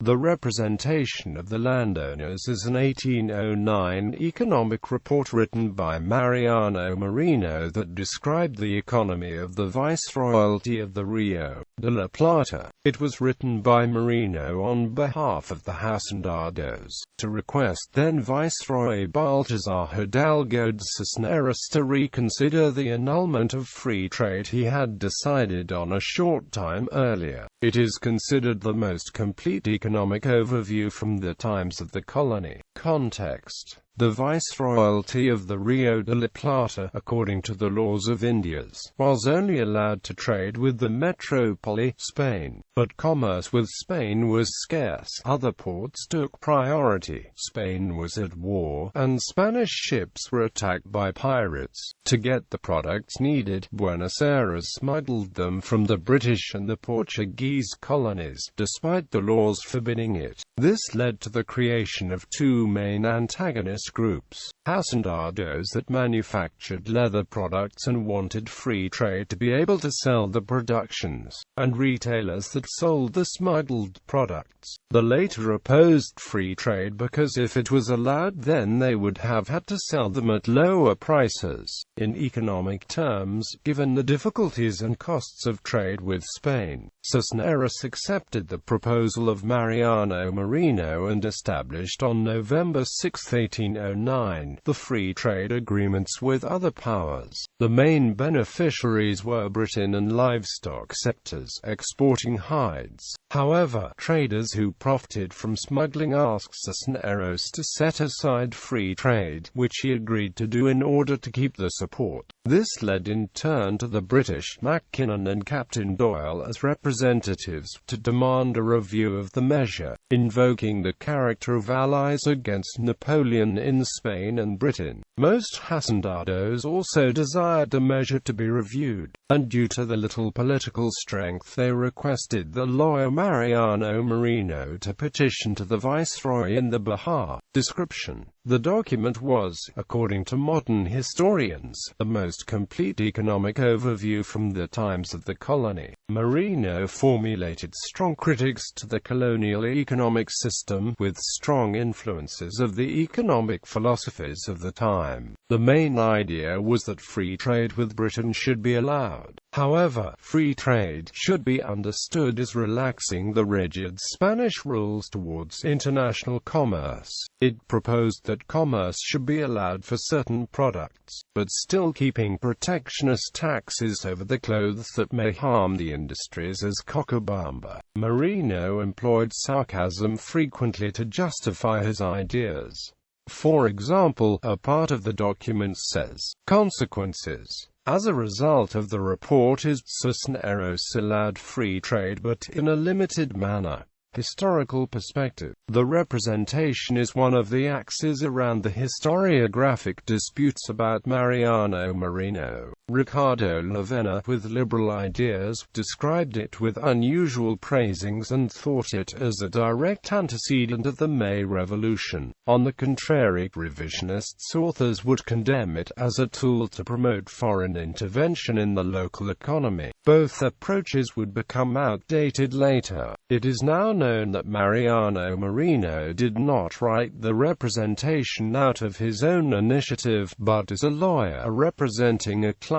The Representation of the Landowners is an 1809 economic report written by Mariano Marino that described the economy of the Viceroyalty of the Rio de la Plata. It was written by Marino on behalf of the Hacendados, to request then Viceroy Baltasar Hidalgo de Cisneros to reconsider the annulment of free trade he had decided on a short time earlier. It is considered the most complete economic overview from the times of the colony. Context: the Viceroyalty of the Rio de la Plata, according to the laws of Indias, was only allowed to trade with the metropole, Spain, but commerce with Spain was scarce. Other ports took priority. Spain was at war, and Spanish ships were attacked by pirates. To get the products needed, Buenos Aires smuggled them from the British and the Portuguese colonies, despite the laws forbidding it. This led to the creation of two main antagonist groups: hacendados that manufactured leather products and wanted free trade to be able to sell the productions, and retailers that sold the smuggled products. The latter opposed free trade because if it was allowed then they would have had to sell them at lower prices. In economic terms, given the difficulties and costs of trade with Spain, Cisneros accepted the proposal of Mariano Marino and established on November 6, 1809, the free trade agreements with other powers. The main beneficiaries were Britain and livestock sectors, exporting hides. However, traders who profited from smuggling asked Cisneros to set aside free trade, which he agreed to do in order to keep the support. This led in turn to the British, Mackinnon and Captain Doyle as representatives, to demand a review of the measure, invoking the character of allies against Napoleon in Spain and Britain. Most hacendados also desired the measure to be reviewed, and due to the little political strength they requested the lawyer Mariano Marino to petition to the Viceroy in the behalf. Description: the document was, according to modern historians, the most complete economic overview from the times of the colony. Marino formulated strong critiques to the colonial economic system, with strong influences of the economic philosophies of the time. The main idea was that free trade with Britain should be allowed. However, free trade should be understood as relaxing the rigid Spanish rules towards international commerce. It proposed that commerce should be allowed for certain products, but still keeping protectionist taxes over the clothes that may harm the industries as Cochabamba. Marino employed sarcasm frequently to justify his ideas. For example, a part of the document says, "Consequences. As a result of the report is Cisneros allowed free trade but in a limited manner." Historical perspective: the representation is one of the axes around the historiographic disputes about Mariano Marino. Ricardo Lavena, with liberal ideas, described it with unusual praisings and thought it as a direct antecedent of the May Revolution. On the contrary, revisionists authors would condemn it as a tool to promote foreign intervention in the local economy. Both approaches would become outdated later. It is now known that Mariano Marino did not write the representation out of his own initiative, but as a lawyer representing a client.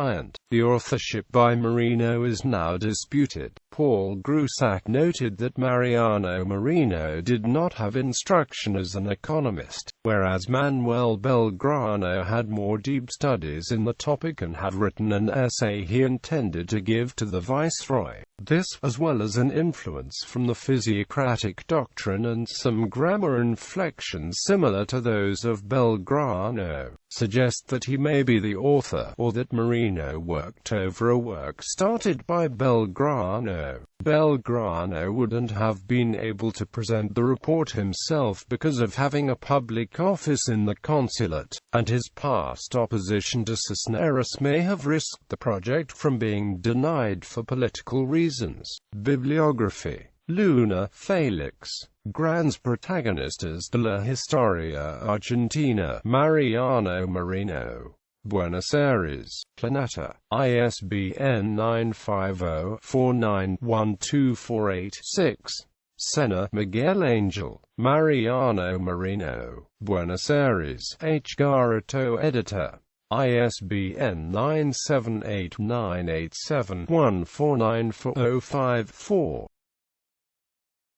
The authorship by Marino is now disputed. Paul Grusac noted that Mariano Marino did not have instruction as an economist, whereas Manuel Belgrano had more deep studies in the topic and had written an essay he intended to give to the Viceroy. This, as well as an influence from the physiocratic doctrine and some grammar inflections similar to those of Belgrano, suggest that he may be the author, or that Marino worked over a work started by Belgrano. Belgrano wouldn't have been able to present the report himself because of having a public office in the consulate, and his past opposition to Cisneros may have risked the project from being denied for political reasons. Bibliography: Luna, Felix. Grandes Protagonistas de la Historia Argentina. Mariano Marino. Buenos Aires, Planeta. ISBN 950-491248-6. Sena, Miguel Angel, Mariano Marino, Buenos Aires, H. Garoto, editor. ISBN 9789871494054.